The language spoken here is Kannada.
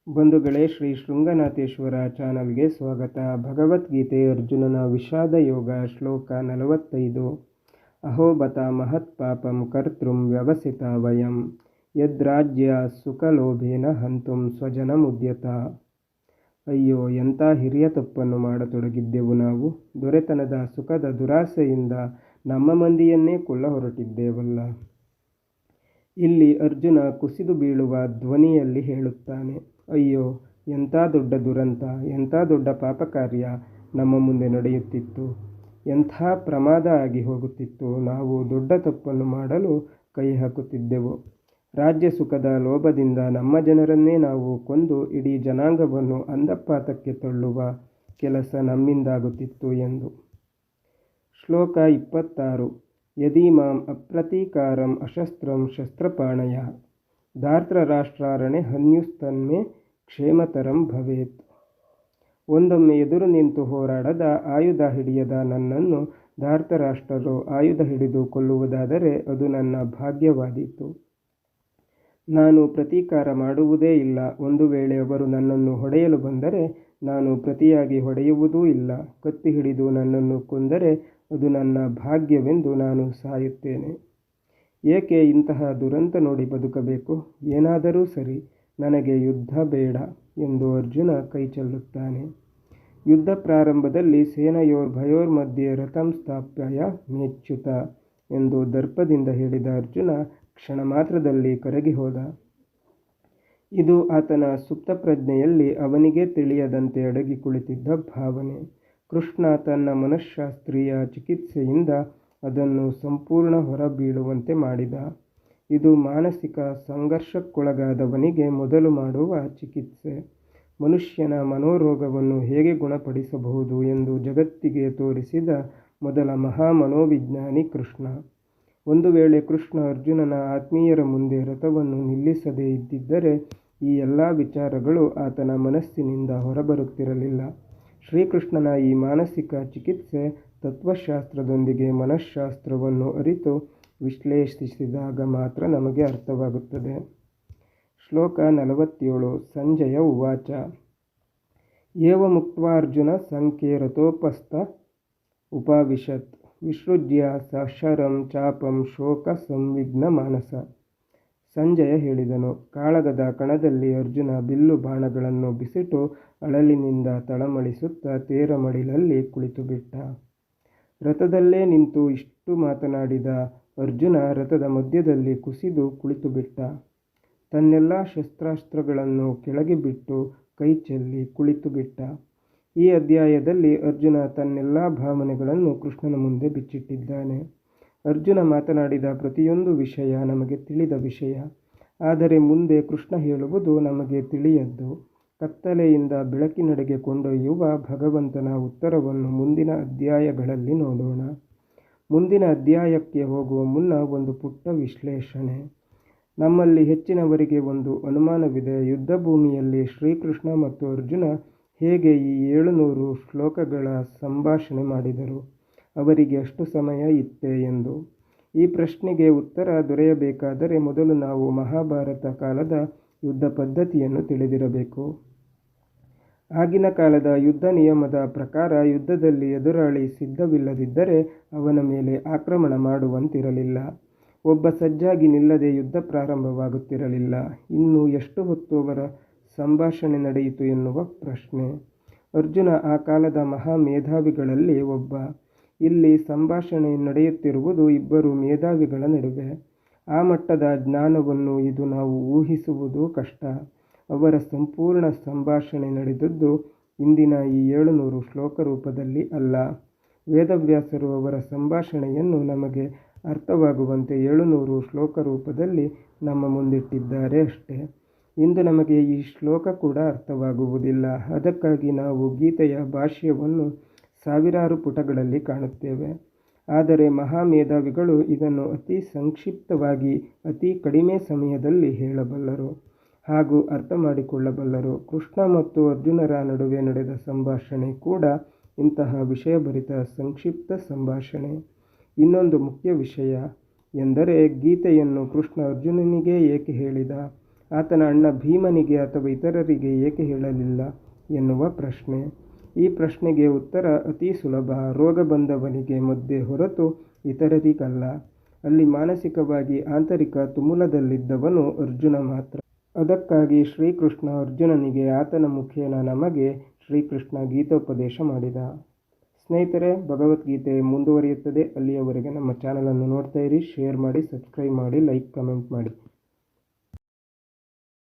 ಬಂಧುಗಳೇ, ಶ್ರೀ ಶೃಂಗನಾಥೇಶ್ವರ ಚಾನಲ್ಗೆ ಸ್ವಾಗತ. ಭಗವದ್ಗೀತೆ ಅರ್ಜುನನ ವಿಷಾದ ಯೋಗ ಶ್ಲೋಕ 45. ಅಹೋಬತ ಮಹತ್ಪಾಪಂ ಕರ್ತೃಂ ವ್ಯವಸಿತ ವಯಂ ಯದ್ರಾಜ್ಯ ಸುಖಲೋಭೇನ ಹಂತುಂ ಸ್ವಜನಮುದ್ಯತ. ಅಯ್ಯೋ, ಎಂಥ ಹಿರಿಯ ತಪ್ಪನ್ನು ಮಾಡತೊಡಗಿದ್ದೆವು ನಾವು. ದೊರೆತನದ ಸುಖದ ದುರಾಸೆಯಿಂದ ನಮ್ಮ ಮಂದಿಯನ್ನೇ ಕೊಲ್ಲ ಹೊರಟಿದ್ದೇವಲ್ಲ. ಇಲ್ಲಿ ಅರ್ಜುನ ಕುಸಿದು ಬೀಳುವ ಧ್ವನಿಯಲ್ಲಿ ಹೇಳುತ್ತಾನೆ, ಅಯ್ಯೋ, ಎಂಥ ದೊಡ್ಡ ದುರಂತ, ಎಂಥ ದೊಡ್ಡ ಪಾಪಕಾರ್ಯ ನಮ್ಮ ಮುಂದೆ ನಡೆಯುತ್ತಿತ್ತು, ಎಂಥ ಪ್ರಮಾದ ಆಗಿ ಹೋಗುತ್ತಿತ್ತು. ನಾವು ದೊಡ್ಡ ತಪ್ಪನ್ನು ಮಾಡಲು ಕೈ ಹಾಕುತ್ತಿದ್ದೆವು. ರಾಜ್ಯ ಸುಖದ ಲೋಭದಿಂದ ನಮ್ಮ ಜನರನ್ನೇ ನಾವು ಕೊಂದು ಇಡೀ ಜನಾಂಗವನ್ನು ಅಂಧಪಾತಕ್ಕೆ ತಳ್ಳುವ ಕೆಲಸ ನಮ್ಮಿಂದಾಗುತ್ತಿತ್ತು ಎಂದು. ಶ್ಲೋಕ 26. ಯದಿ ಮಾಂ ಅಪ್ರತೀಕಾರಂ ಅಶಸ್ತ್ರಂ ಶಸ್ತ್ರಪಾಣಯ ಧಾರ್ತರಾಷ್ಟ್ರಾರಣೆ ಹನ್ಯುಸ್ತನ್ಮೇ ಕ್ಷೇಮತರಂ ಭವೇತ್. ಒಂದೊಮ್ಮೆ ಎದುರು ನಿಂತು ಹೋರಾಡದ, ಆಯುಧ ಹಿಡಿಯದ ನನ್ನನ್ನು ಧಾರ್ತರಾಷ್ಟ್ರರು ಆಯುಧ ಹಿಡಿದು ಕೊಲ್ಲುವುದಾದರೆ ಅದು ನನ್ನ ಭಾಗ್ಯವಾದೀತು. ನಾನು ಪ್ರತೀಕಾರ ಮಾಡುವುದೇ ಇಲ್ಲ. ಒಂದು ವೇಳೆ ಅವರು ನನ್ನನ್ನು ಹೊಡೆಯಲು ಬಂದರೆ ನಾನು ಪ್ರತಿಯಾಗಿ ಹೊಡೆಯುವುದೂ ಇಲ್ಲ. ಕತ್ತಿ ಹಿಡಿದು ನನ್ನನ್ನು ಕೊಂದರೆ ಅದು ನನ್ನ ಭಾಗ್ಯವೆಂದು ನಾನು ಸಾಯುತ್ತೇನೆ. ಏಕೆ ಇಂತಹ ದುರಂತ ನೋಡಿ ಬದುಕಬೇಕು? ಏನಾದರೂ ಸರಿ, ನನಗೆ ಯುದ್ಧ ಬೇಡ ಎಂದು ಅರ್ಜುನ ಕೈ ಚೆಲ್ಲುತ್ತಾನೆ. ಯುದ್ಧ ಪ್ರಾರಂಭದಲ್ಲಿ ಸೇನಯೋರ್ಭಯೋರ್ ಮಧ್ಯೆ ರಥಂ ಸ್ಥಾಪ್ಯ ಮೇಚ್ಯುತ ಎಂದು ದರ್ಪದಿಂದ ಹೇಳಿದ ಅರ್ಜುನ ಕ್ಷಣ ಮಾತ್ರದಲ್ಲಿ ಕರಗಿ ಹೋದ. ಇದು ಆತನ ಸುಪ್ತಪ್ರಜ್ಞೆಯಲ್ಲಿ ಅವನಿಗೇ ತಿಳಿಯದಂತೆ ಅಡಗಿ ಕುಳಿತಿದ್ದ ಭಾವನೆ. ಕೃಷ್ಣ ತನ್ನ ಮನಃಶಾಸ್ತ್ರೀಯ ಚಿಕಿತ್ಸೆಯಿಂದ ಅದನ್ನು ಸಂಪೂರ್ಣ ಹೊರಬೀಳುವಂತೆ ಮಾಡಿದ. ಇದು ಮಾನಸಿಕ ಸಂಘರ್ಷಕ್ಕೊಳಗಾದವನಿಗೆ ಮೊದಲು ಮಾಡುವ ಚಿಕಿತ್ಸೆ. ಮನುಷ್ಯನ ಮನೋರೋಗವನ್ನು ಹೇಗೆ ಗುಣಪಡಿಸಬಹುದು ಎಂದು ಜಗತ್ತಿಗೆ ತೋರಿಸಿದ ಮೊದಲ ಮಹಾಮನೋವಿಜ್ಞಾನಿ ಕೃಷ್ಣ. ಒಂದು ವೇಳೆ ಕೃಷ್ಣ ಅರ್ಜುನನ ಆತ್ಮೀಯರ ಮುಂದೆ ರಥವನ್ನು ನಿಲ್ಲಿಸದೇ ಇದ್ದಿದ್ದರೆ ಈ ಎಲ್ಲ ವಿಚಾರಗಳು ಆತನ ಮನಸ್ಸಿನಿಂದ ಹೊರಬರುತ್ತಿರಲಿಲ್ಲ. ಶ್ರೀಕೃಷ್ಣನ ಈ ಮಾನಸಿಕ ಚಿಕಿತ್ಸೆ ತತ್ವಶಾಸ್ತ್ರದೊಂದಿಗೆ ಮನಃಶಾಸ್ತ್ರವನ್ನು ಅರಿತು ವಿಶ್ಲೇಷಿಸಿದಾಗ ಮಾತ್ರ ನಮಗೆ ಅರ್ಥವಾಗುತ್ತದೆ. ಶ್ಲೋಕ 47. ಸಂಜಯ ಉವಾಚ ಏವಮುಕ್ತ್ವಾರ್ಜುನ ಸಂಖ್ಯೆ ರಥೋಪಸ್ಥ ಉಪಾವಿಶತ್ ವಿಸೃಜ್ಯ ಸಶರಂ ಚಾಪಂ ಶೋಕ ಸಂವಿಘ್ನ ಮಾನಸ. ಸಂಜಯ ಹೇಳಿದನು, ಕಾಳಗದ ಕಣದಲ್ಲಿ ಅರ್ಜುನ ಬಿಲ್ಲು ಬಾಣಗಳನ್ನು ಬಿಸಿಟು ಅಳಲಿನಿಂದ ತಳಮಳಿಸುತ್ತಾ ತೇರ ಮಡಿಲಲ್ಲಿ ಕುಳಿತುಬಿಟ್ಟ. ರಥದಲ್ಲೇ ನಿಂತು ಇಷ್ಟು ಮಾತನಾಡಿದ ಅರ್ಜುನ ರಥದ ಮಧ್ಯದಲ್ಲಿ ಕುಸಿದು ಕುಳಿತುಬಿಟ್ಟ. ತನ್ನೆಲ್ಲ ಶಸ್ತ್ರಾಸ್ತ್ರಗಳನ್ನು ಕೆಳಗೆ ಬಿಟ್ಟು ಕೈ ಚೆಲ್ಲಿ ಕುಳಿತುಬಿಟ್ಟ. ಈ ಅಧ್ಯಾಯದಲ್ಲಿ ಅರ್ಜುನ ತನ್ನೆಲ್ಲ ಭಾವನೆಗಳನ್ನು ಕೃಷ್ಣನ ಮುಂದೆ ಬಿಚ್ಚಿಟ್ಟಿದ್ದಾನೆ. ಅರ್ಜುನ ಮಾತನಾಡಿದ ಪ್ರತಿಯೊಂದು ವಿಷಯ ನಮಗೆ ತಿಳಿದ ವಿಷಯ. ಆದರೆ ಮುಂದೆ ಕೃಷ್ಣ ಹೇಳುವುದು ನಮಗೆ ತಿಳಿಯದ್ದು. ಕತ್ತಲೆಯಿಂದ ಬೆಳಕಿನೆಡೆಗೆ ಕೊಂಡೊಯ್ಯುವ ಭಗವಂತನ ಉತ್ತರವನ್ನು ಮುಂದಿನ ಅಧ್ಯಾಯಗಳಲ್ಲಿ ನೋಡೋಣ. ಮುಂದಿನ ಅಧ್ಯಾಯಕ್ಕೆ ಹೋಗುವ ಮುನ್ನ ಒಂದು ಪುಟ್ಟ ವಿಶ್ಲೇಷಣೆ. ನಮ್ಮಲ್ಲಿ ಹೆಚ್ಚಿನವರಿಗೆ ಒಂದು ಅನುಮಾನವಿದೆ. ಯುದ್ಧ ಭೂಮಿಯಲ್ಲಿ ಶ್ರೀಕೃಷ್ಣ ಮತ್ತು ಅರ್ಜುನ ಹೇಗೆ ಈ 700 ಶ್ಲೋಕಗಳ ಸಂಭಾಷಣೆ ಮಾಡಿದರು? ಅವರಿಗೆ ಅಷ್ಟು ಸಮಯ ಇತ್ತೇ ಎಂದು. ಈ ಪ್ರಶ್ನೆಗೆ ಉತ್ತರ ದೊರೆಯಬೇಕಾದರೆ ಮೊದಲು ನಾವು ಮಹಾಭಾರತ ಕಾಲದ ಯುದ್ಧ ಪದ್ಧತಿಯನ್ನು ತಿಳಿದಿರಬೇಕು. ಆಗಿನ ಕಾಲದ ಯುದ್ಧ ನಿಯಮದ ಪ್ರಕಾರ ಯುದ್ಧದಲ್ಲಿ ಎದುರಾಳಿ ಸಿದ್ಧವಿಲ್ಲದಿದ್ದರೆ ಅವನ ಮೇಲೆ ಆಕ್ರಮಣ ಮಾಡುವಂತಿರಲಿಲ್ಲ. ಒಬ್ಬ ಸಜ್ಜಾಗಿ ನಿಲ್ಲದೆ ಯುದ್ಧ ಪ್ರಾರಂಭವಾಗುತ್ತಿರಲಿಲ್ಲ. ಇನ್ನು ಎಷ್ಟು ಹೊತ್ತು ಅವರ ಸಂಭಾಷಣೆ ನಡೆಯಿತು ಎನ್ನುವ ಪ್ರಶ್ನೆ. ಅರ್ಜುನ ಆ ಕಾಲದ ಮಹಾ ಮೇಧಾವಿಗಳಲ್ಲಿ ಒಬ್ಬ. ಇಲ್ಲಿ ಸಂಭಾಷಣೆ ನಡೆಯುತ್ತಿರುವುದು ಇಬ್ಬರು ಮೇಧಾವಿಗಳ ನಡುವೆ. ಆ ಮಟ್ಟದ ಜ್ಞಾನವನ್ನು ಇದು ನಾವು ಊಹಿಸುವುದು ಕಷ್ಟ. ಅವರ ಸಂಪೂರ್ಣ ಸಂಭಾಷಣೆ ನಡೆದದ್ದು ಇಂದಿನ ಈ 700 ಶ್ಲೋಕ ರೂಪದಲ್ಲಿ ಅಲ್ಲ. ವೇದವ್ಯಾಸರು ಅವರ ಸಂಭಾಷಣೆಯನ್ನು ನಮಗೆ ಅರ್ಥವಾಗುವಂತೆ 700 ಶ್ಲೋಕ ರೂಪದಲ್ಲಿ ನಮ್ಮ ಮುಂದಿಟ್ಟಿದ್ದಾರೆ ಅಷ್ಟೇ. ಇಂದು ನಮಗೆ ಈ ಶ್ಲೋಕ ಕೂಡ ಅರ್ಥವಾಗುವುದಿಲ್ಲ. ಅದಕ್ಕಾಗಿ ನಾವು ಗೀತೆಯ ಭಾಷ್ಯವನ್ನು ಸಾವಿರಾರು ಪುಟಗಳಲ್ಲಿ ಕಾಣುತ್ತೇವೆ. ಆದರೆ ಮಹಾಮೇಧಾವಿಗಳು ಇದನ್ನು ಅತಿ ಸಂಕ್ಷಿಪ್ತವಾಗಿ ಅತಿ ಕಡಿಮೆ ಸಮಯದಲ್ಲಿ ಹೇಳಬಲ್ಲರು ಹಾಗೂ ಅರ್ಥ ಮಾಡಿಕೊಳ್ಳಬಲ್ಲರು. ಕೃಷ್ಣ ಮತ್ತು ಅರ್ಜುನರ ನಡುವೆ ನಡೆದ ಸಂಭಾಷಣೆ ಕೂಡ ಇಂತಹ ವಿಷಯಭರಿತ ಸಂಕ್ಷಿಪ್ತ ಸಂಭಾಷಣೆ. ಇನ್ನೊಂದು ಮುಖ್ಯ ವಿಷಯ ಎಂದರೆ ಗೀತೆಯನ್ನು ಕೃಷ್ಣ ಅರ್ಜುನನಿಗೆ ಏಕೆ ಹೇಳಿದ? ಆತನ ಅಣ್ಣ ಭೀಮನಿಗೆ ಅಥವಾ ಇತರರಿಗೆ ಏಕೆ ಹೇಳಲಿಲ್ಲ ಎನ್ನುವ ಪ್ರಶ್ನೆ. ಈ ಪ್ರಶ್ನೆಗೆ ಉತ್ತರ ಅತಿ ಸುಲಭ. ರೋಗ ಬಂದವನಿಗೆ ಮದ್ದೆ ಹೊರತು ಇತರರಿಗಲ್ಲ. ಅಲ್ಲಿ ಮಾನಸಿಕವಾಗಿ ಆಂತರಿಕ ತುಮುಲದಲ್ಲಿದ್ದವನು ಅರ್ಜುನ ಮಾತ್ರ. ಅದಕ್ಕಾಗಿ ಶ್ರೀಕೃಷ್ಣ ಅರ್ಜುನನಿಗೆ ಆತನ ಮುಖೇನ ನಮಗೆ ಶ್ರೀಕೃಷ್ಣ ಗೀತೋಪದೇಶ ಮಾಡಿದ. ಸ್ನೇಹಿತರೆ, ಭಗವದ್ಗೀತೆ ಮುಂದುವರಿಯುತ್ತದೆ. ಅಲ್ಲಿಯವರೆಗೆ ನಮ್ಮ ಚಾನಲನ್ನು ನೋಡ್ತಾ ಇರಿ, ಶೇರ್ ಮಾಡಿ, ಸಬ್ಸ್ಕ್ರೈಬ್ ಮಾಡಿ, ಲೈಕ್, ಕಮೆಂಟ್ ಮಾಡಿ.